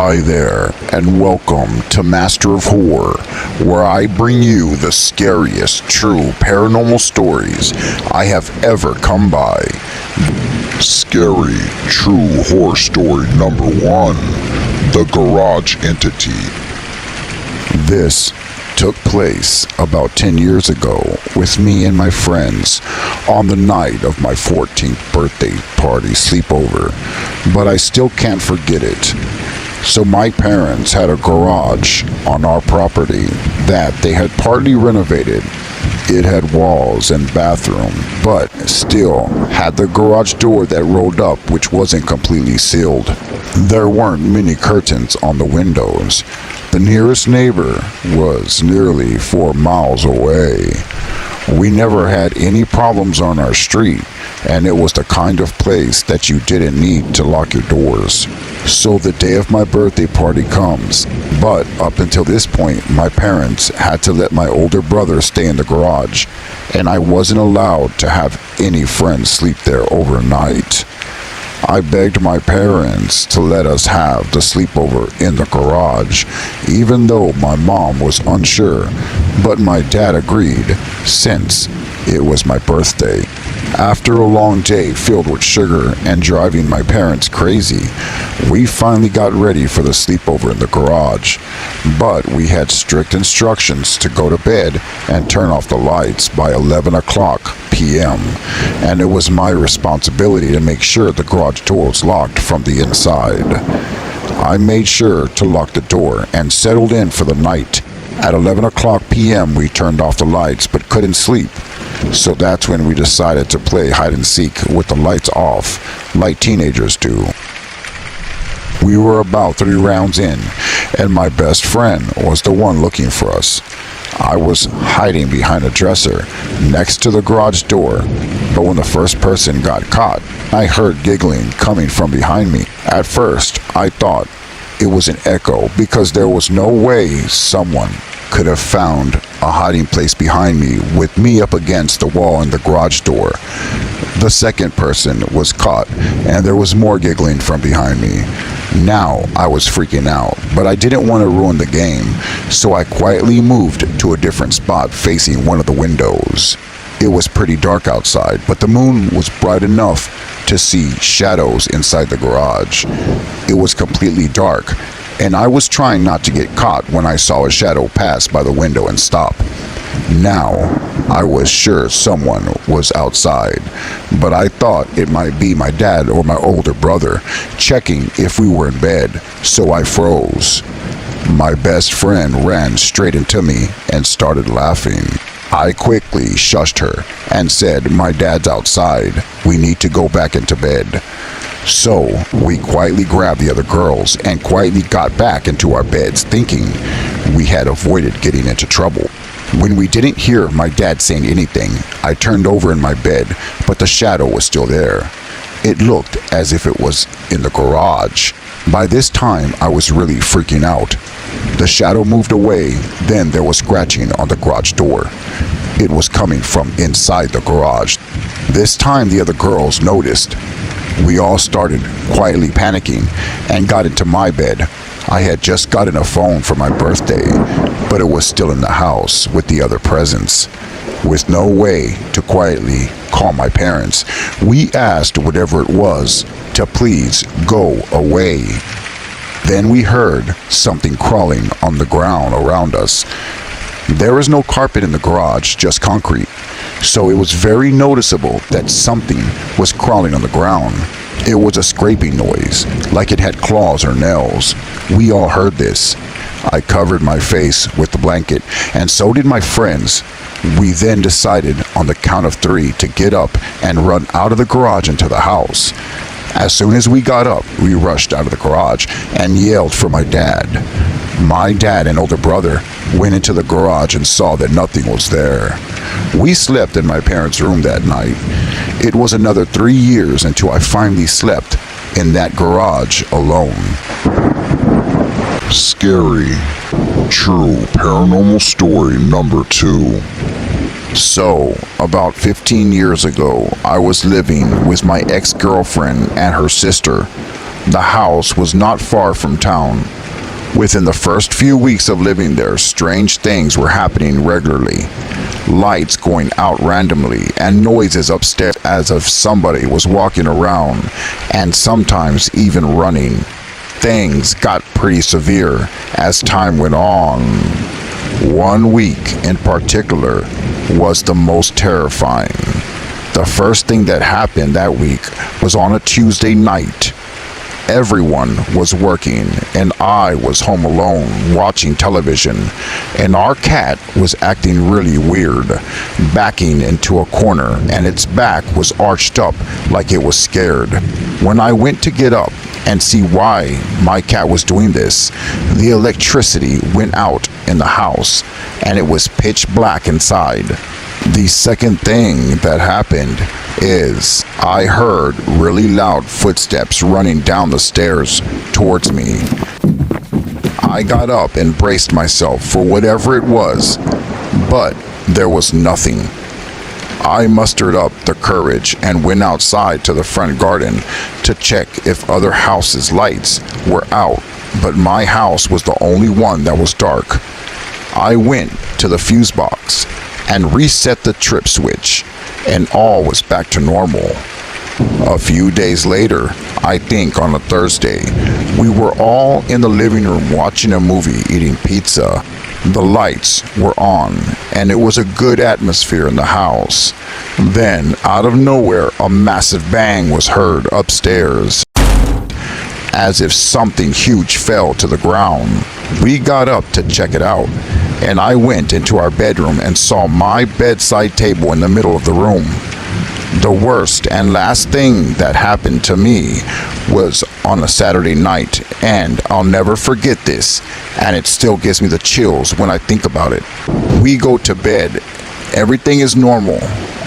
Hi there, and welcome to Master of Horror, where I bring you the scariest true paranormal stories I have ever come by. Scary true horror story number 1, The Garage Entity. This took place about 10 years ago with me and my friends on the night of my 14th birthday party sleepover, but I still can't forget it. So my parents had a garage on our property that they had partly renovated. It had walls and bathroom, but still had the garage door that rolled up, which wasn't completely sealed. There weren't many curtains on the windows. The nearest neighbor was nearly 4 miles away. We never had any problems on our street, and it was the kind of place that you didn't need to lock your doors. So the day of my birthday party comes, but up until this point, my parents had to let my older brother stay in the garage, and I wasn't allowed to have any friends sleep there overnight. I begged my parents to let us have the sleepover in the garage, even though my mom was unsure, but my dad agreed, since it was my birthday. After a long day filled with sugar and driving my parents crazy, we finally got ready for the sleepover in the garage. But we had strict instructions to go to bed and turn off the lights by 11 o'clock p.m. And it was my responsibility to make sure the garage door was locked from the inside. I made sure to lock the door and settled in for the night. At 11 o'clock p.m. we turned off the lights but couldn't sleep. So that's when we decided to play hide and seek with the lights off, like teenagers do. We were about 3 rounds in, and my best friend was the one looking for us. I was hiding behind a dresser next to the garage door, but when the first person got caught, I heard giggling coming from behind me. At first, I thought it was an echo because there was no way someone could have found a hiding place behind me with me up against the wall in the garage door. The second person was caught, and there was more giggling from behind me. Now I was freaking out, but I didn't want to ruin the game, so I quietly moved to a different spot facing one of the windows. It was pretty dark outside, but the moon was bright enough to see shadows inside the garage. It was completely dark, and I was trying not to get caught when I saw a shadow pass by the window and stop. Now, I was sure someone was outside, but I thought it might be my dad or my older brother checking if we were in bed, so I froze. My best friend ran straight into me and started laughing. I quickly shushed her and said, "My dad's outside. We need to go back into bed." So we quietly grabbed the other girls and quietly got back into our beds, thinking we had avoided getting into trouble. When we didn't hear my dad saying anything, I turned over in my bed, but the shadow was still there. It looked as if it was in the garage. By this time, I was really freaking out. The shadow moved away, then there was scratching on the garage door. It was coming from inside the garage. This time the other girls noticed. We all started quietly panicking and got into my bed. I had just gotten a phone for my birthday, but it was still in the house with the other presents. With no way to quietly call my parents, we asked whatever it was to please go away. Then we heard something crawling on the ground around us. There is no carpet in the garage, just concrete. So it was very noticeable that something was crawling on the ground. It was a scraping noise, like it had claws or nails. We all heard this. I covered my face with the blanket, and so did my friends. We then decided on the count of 3 to get up and run out of the garage into the house. As soon as we got up, we rushed out of the garage and yelled for my dad. My dad and older brother went into the garage and saw that nothing was there. We slept in my parents' room that night. It was another 3 years until I finally slept in that garage alone. Scary, true paranormal story number 2. So, about 15 years ago, I was living with my ex-girlfriend and her sister. The house was not far from town, Within the first few weeks of living there, strange things were happening regularly. Lights going out randomly and noises upstairs as if somebody was walking around and sometimes even running. Things got pretty severe as time went on. One week in particular was the most terrifying. The first thing that happened that week was on a Tuesday night. Everyone was working and I was home alone watching television, and our cat was acting really weird, backing into a corner, and its back was arched up like it was scared. When I went to get up and see why my cat was doing this, the electricity went out in the house and it was pitch black inside. The second thing that happened is I heard really loud footsteps running down the stairs towards me. I got up and braced myself for whatever it was, but there was nothing. I mustered up the courage and went outside to the front garden to check if other houses' lights were out, but my house was the only one that was dark. I went to the fuse box and reset the trip switch, and all was back to normal. A few days later, I think on a Thursday, we were all in the living room watching a movie, eating pizza. The lights were on, and it was a good atmosphere in the house. Then, out of nowhere, a massive bang was heard upstairs, as if something huge fell to the ground. We got up to check it out, and I went into our bedroom and saw my bedside table in the middle of the room. The worst and last thing that happened to me was on a Saturday night, and I'll never forget this, and it still gives me the chills when I think about it. We go to bed, everything is normal.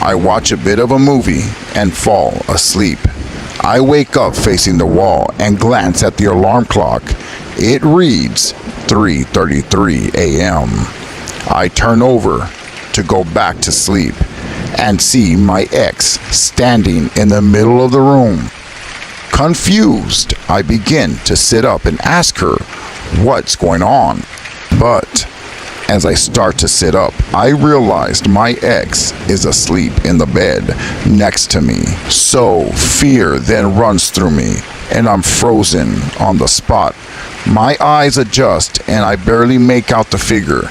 I watch a bit of a movie and fall asleep. I wake up facing the wall and glance at the alarm clock. It reads 3:33 a.m. I turn over to go back to sleep and see my ex standing in the middle of the room. Confused, I begin to sit up and ask her what's going on. But as I start to sit up, I realized my ex is asleep in the bed next to me. So fear then runs through me and I'm frozen on the spot. My eyes adjust and I barely make out the figure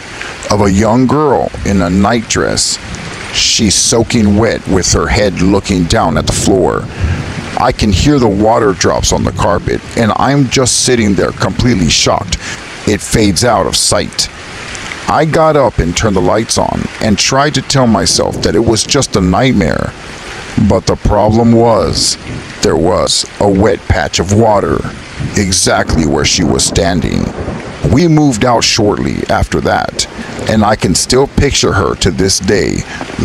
of a young girl in a nightdress. She's soaking wet with her head looking down at the floor. I can hear the water drops on the carpet and I'm just sitting there completely shocked. It fades out of sight. I got up and turned the lights on and tried to tell myself that it was just a nightmare. But the problem was, there was a wet patch of water exactly where she was standing. We moved out shortly after that, and I can still picture her to this day,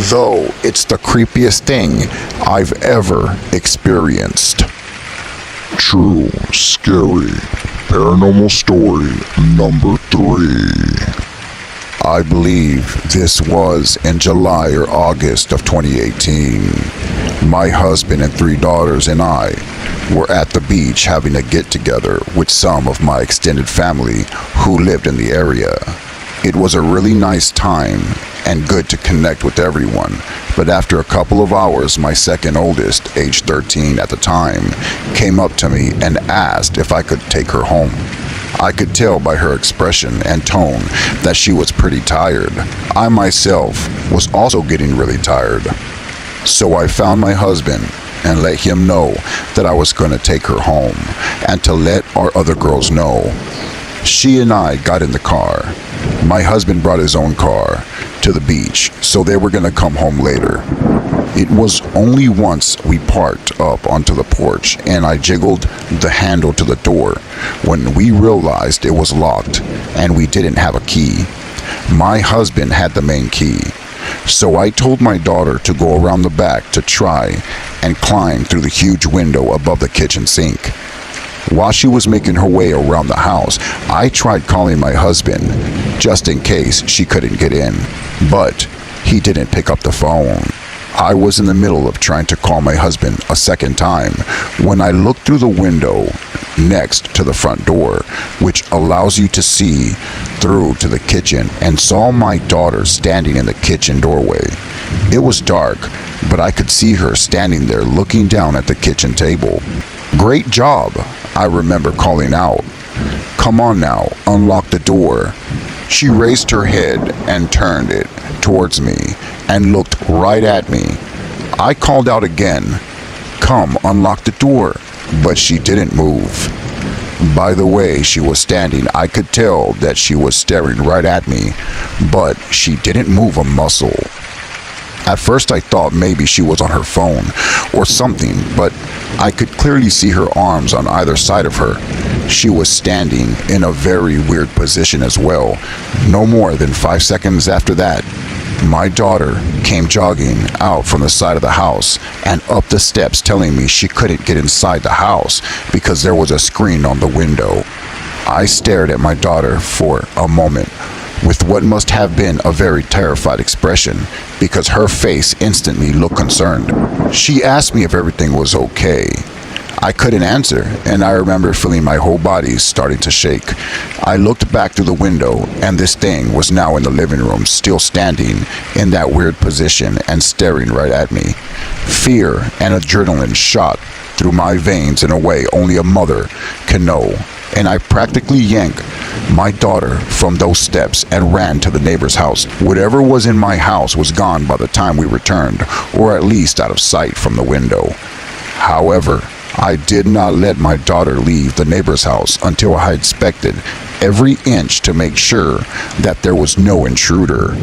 though it's the creepiest thing I've ever experienced. True, scary, paranormal story number 3. I believe this was in July or August of 2018. My husband and 3 daughters and I were at the beach having a get-together with some of my extended family who lived in the area. It was a really nice time and good to connect with everyone, but after a couple of hours, my second oldest, age 13 at the time, came up to me and asked if I could take her home. I could tell by her expression and tone that she was pretty tired. I myself was also getting really tired. So I found my husband and let him know that I was going to take her home and to let our other girls know. She and I got in the car. My husband brought his own car to the beach, so they were going to come home later. It was only once we parked up onto the porch and I jiggled the handle to the door when we realized it was locked and we didn't have a key. My husband had the main key, so I told my daughter to go around the back to try and climb through the huge window above the kitchen sink. While she was making her way around the house, I tried calling my husband just in case she couldn't get in, but he didn't pick up the phone. I was in the middle of trying to call my husband a second time when I looked through the window next to the front door, which allows you to see through to the kitchen, and saw my daughter standing in the kitchen doorway. It was dark, but I could see her standing there looking down at the kitchen table. "Great job," I remember calling out. "Come on now, unlock the door." She raised her head and turned it towards me and looked right at me. I called out again, "Come, unlock the door," but she didn't move. By the way she was standing, I could tell that she was staring right at me, but she didn't move a muscle. At first I thought maybe she was on her phone or something, but I could clearly see her arms on either side of her. She was standing in a very weird position as well. No more than 5 seconds after that, my daughter came jogging out from the side of the house and up the steps, telling me she couldn't get inside the house because there was a screen on the window. I stared at my daughter for a moment with what must have been a very terrified expression, because her face instantly looked concerned. She asked me if everything was okay. I couldn't answer, and I remember feeling my whole body starting to shake. I looked back through the window, and this thing was now in the living room, still standing in that weird position and staring right at me. Fear and adrenaline shot through my veins in a way only a mother can know, and I practically yanked my daughter from those steps and ran to the neighbor's house. Whatever was in my house was gone by the time we returned, or at least out of sight from the window. However, I did not let my daughter leave the neighbor's house until I inspected every inch to make sure that there was no intruder.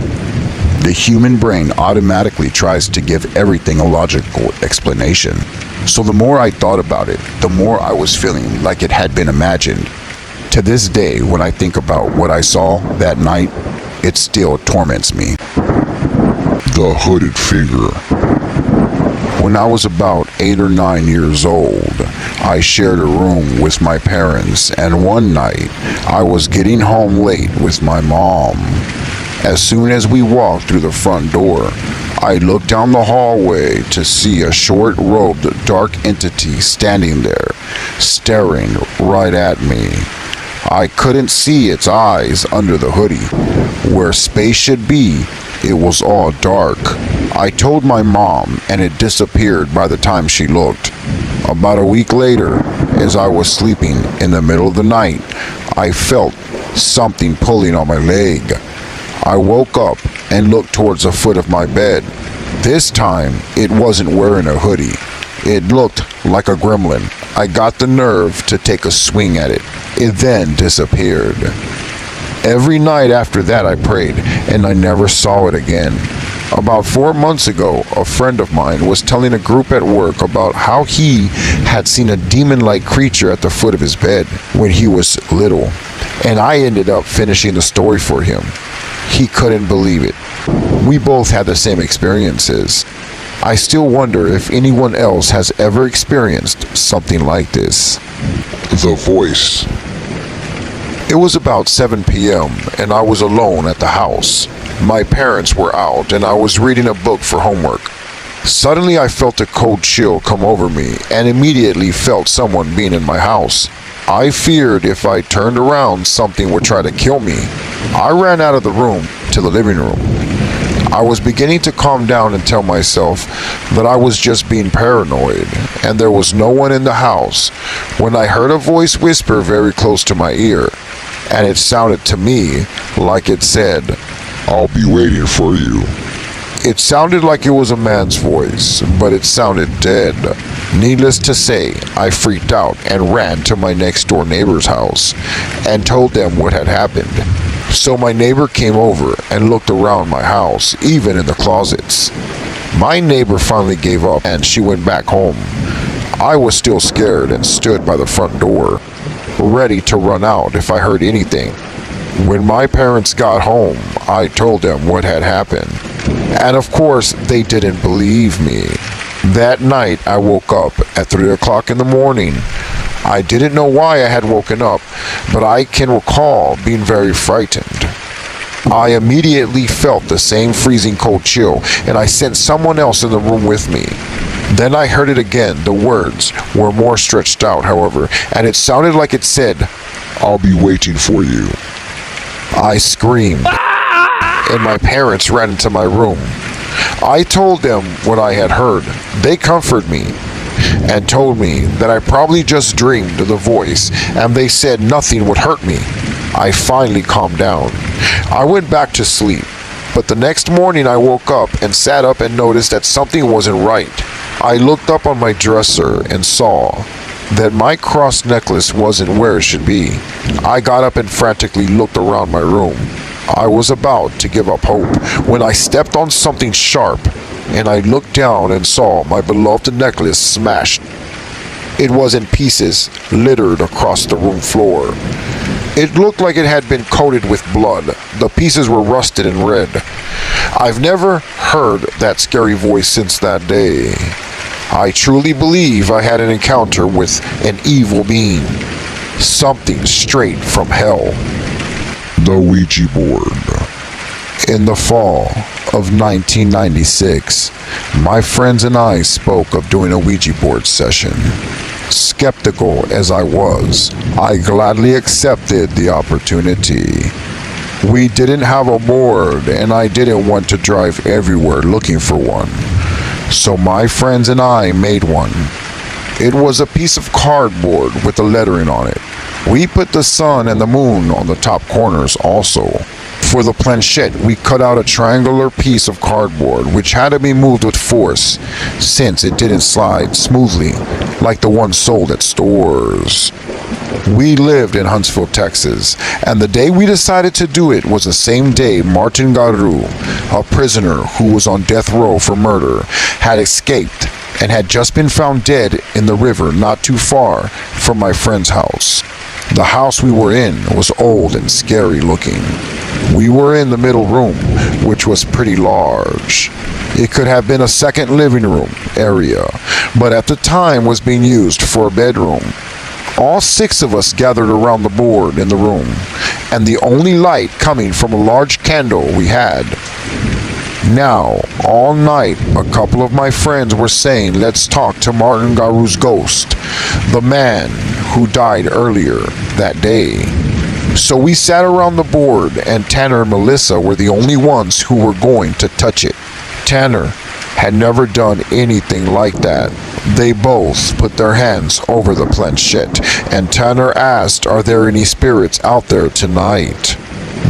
The human brain automatically tries to give everything a logical explanation. So the more I thought about it, the more I was feeling like it had been imagined. To this day, when I think about what I saw that night, it still torments me. The hooded figure. When I was about 8 or 9 years old, I shared a room with my parents, and one night I was getting home late with my mom. As soon as we walked through the front door, I looked down the hallway to see a short-robed dark entity standing there, staring right at me. I couldn't see its eyes under the hoodie. Where space should be, it was all dark. I told my mom, and it disappeared by the time she looked. About a week later, as I was sleeping in the middle of the night, I felt something pulling on my leg. I woke up and looked towards the foot of my bed. This time, it wasn't wearing a hoodie. It looked like a gremlin. I got the nerve to take a swing at it. It then disappeared. Every night after that I prayed, and I never saw it again. About 4 months ago, a friend of mine was telling a group at work about how he had seen a demon-like creature at the foot of his bed when he was little, and I ended up finishing the story for him. He couldn't believe it. We both had the same experiences. I still wonder if anyone else has ever experienced something like this. The voice. It was about 7 p.m. and I was alone at the house. My parents were out and I was reading a book for homework. Suddenly I felt a cold chill come over me and immediately felt someone being in my house. I feared if I turned around something would try to kill me. I ran out of the room to the living room. I was beginning to calm down and tell myself that I was just being paranoid and there was no one in the house when I heard a voice whisper very close to my ear, and it sounded to me like it said, "I'll be waiting for you." It sounded like it was a man's voice, but it sounded dead. Needless to say, I freaked out and ran to my next door neighbor's house and told them what had happened. So my neighbor came over and looked around my house, even in the closets. My neighbor finally gave up and she went back home. I was still scared and stood by the front door, ready to run out if I heard anything. When my parents got home, I told them what had happened. And of course, they didn't believe me. That night, I woke up at 3 o'clock in the morning. I didn't know why I had woken up, but I can recall being very frightened. I immediately felt the same freezing cold chill, and I sent someone else in the room with me. Then I heard it again. The words were more stretched out, however, and it sounded like it said, "I'll be waiting for you." I screamed, and my parents ran into my room. I told them what I had heard. They comforted me and told me that I probably just dreamed the voice, and they said nothing would hurt me. I finally calmed down. I went back to sleep, but the next morning I woke up and sat up and noticed that something wasn't right. I looked up on my dresser and saw that my cross necklace wasn't where it should be. I got up and frantically looked around my room. I was about to give up hope when I stepped on something sharp, and I looked down and saw my beloved necklace smashed. It was in pieces, littered across the room floor. It looked like it had been coated with blood. The pieces were rusted and red. I've never heard that scary voice since that day. I truly believe I had an encounter with an evil being. Something straight from hell. The Ouija board. In the fall of 1996, my friends and I spoke of doing a Ouija board session. Skeptical as I was, I gladly accepted the opportunity. We didn't have a board, and I didn't want to drive everywhere looking for one. So my friends and I made one. It was a piece of cardboard with the lettering on it. We put the sun and the moon on the top corners also. For the planchette, we cut out a triangular piece of cardboard which had to be moved with force since it didn't slide smoothly like the one sold at stores. We lived in Huntsville, Texas, and the day we decided to do it was the same day Martin Garu, a prisoner who was on death row for murder, had escaped and had just been found dead in the river not too far from my friend's house. The house we were in was old and scary looking. We were in the middle room, which was pretty large. It could have been a second living room area, but at the time was being used for a bedroom. All 6 of us gathered around the board in the room, and the only light coming from a large candle we had. Now, all night, a couple of my friends were saying, "Let's talk to Martin Garu's ghost, the man who died earlier that day." So we sat around the board, and Tanner and Melissa were the only ones who were going to touch it. Tanner had never done anything like that. They both put their hands over the planchette, and Tanner asked, "Are there any spirits out there tonight?"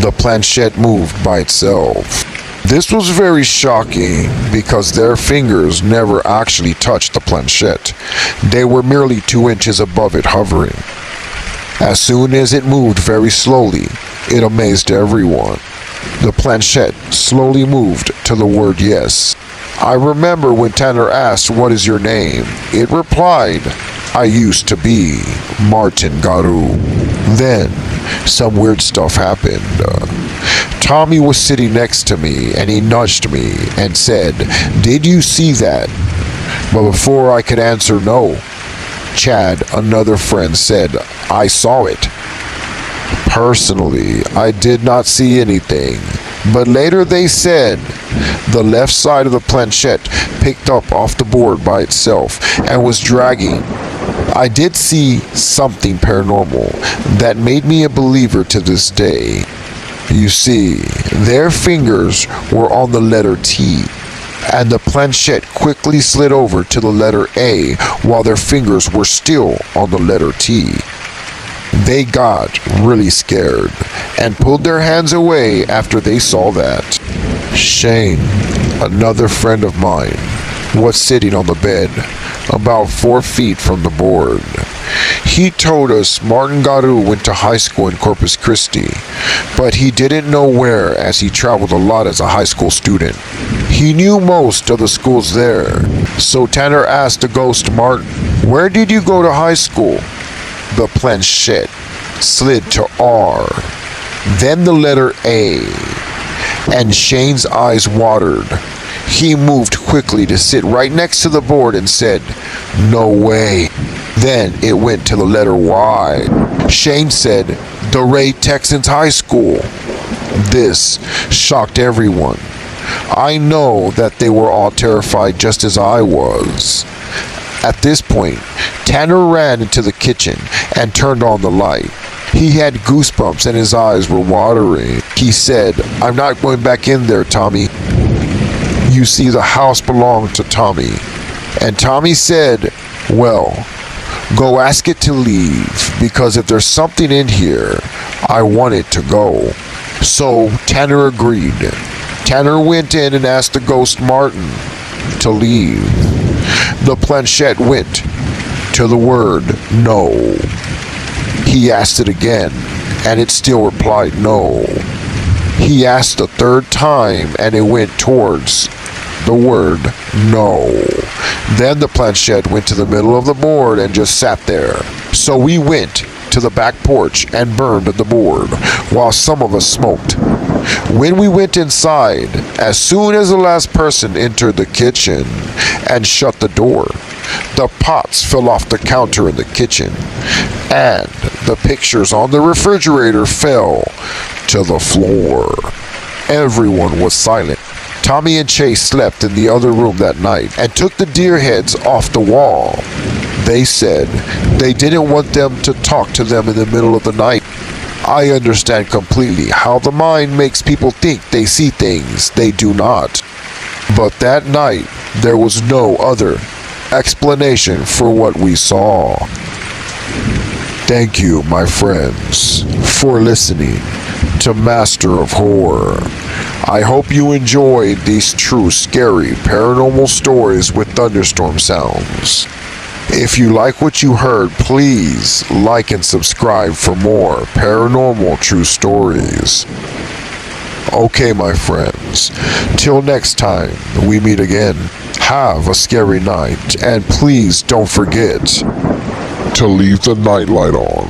The planchette moved by itself. This was very shocking because their fingers never actually touched the planchette. They were merely 2 inches above it, hovering. As soon as it moved very slowly, it amazed everyone. The planchette slowly moved to the word yes. I remember when Tanner asked, "What is your name?" It replied, "I used to be Martin Garu." Then, some weird stuff happened. Tommy was sitting next to me, and he nudged me and said, "Did you see that?" But before I could answer no, Chad, another friend, said, "I saw it." Personally, I did not see anything, but later they said the left side of the planchette picked up off the board by itself and was dragging. I did see something paranormal that made me a believer to this day. You see, their fingers were on the letter T, and the planchette quickly slid over to the letter A while their fingers were still on the letter T. They got really scared and pulled their hands away after they saw that. Shane, another friend of mine, was sitting on the bed about 4 feet from the board. He told us Martin Garu went to high school in Corpus Christi, but he didn't know where as he traveled a lot as a high school student. He knew most of the schools there, so Tanner asked the ghost Martin, "Where did you go to high school?" The planchette slid to R, then the letter A, and Shane's eyes watered. He moved quickly to sit right next to the board and said, "No way." Then it went to the letter Y. Shane said, "DeRay Texans High School." This shocked everyone. I know that they were all terrified just as I was. At this point, Tanner ran into the kitchen and turned on the light. He had goosebumps and his eyes were watering. He said, "I'm not going back in there, Tommy. You see, the house belonged to Tommy." And Tommy said, "Well, go ask it to leave, because if there's something in here, I want it to go." So Tanner agreed. Tanner went in and asked the ghost Martin to leave. The planchette went to the word no. He asked it again, and it still replied no. He asked the third time, and it went towards the word no. Then the planchette went to the middle of the board and just sat there. So we went to the back porch and burned the board, while some of us smoked. When we went inside, as soon as the last person entered the kitchen and shut the door, the pots fell off the counter in the kitchen, and the pictures on the refrigerator fell to the floor. Everyone was silent. Tommy and Chase slept in the other room that night and took the deer heads off the wall. They said they didn't want them to talk to them in the middle of the night. I understand completely how the mind makes people think they see things they do not. But that night, there was no other explanation for what we saw. Thank you, my friends, for listening to Master of Horror. I hope you enjoyed these true scary paranormal stories with thunderstorm sounds. If you like what you heard, please like and subscribe for more paranormal true stories. Okay, my friends, till next time we meet again, have a scary night, and please don't forget To leave the nightlight on.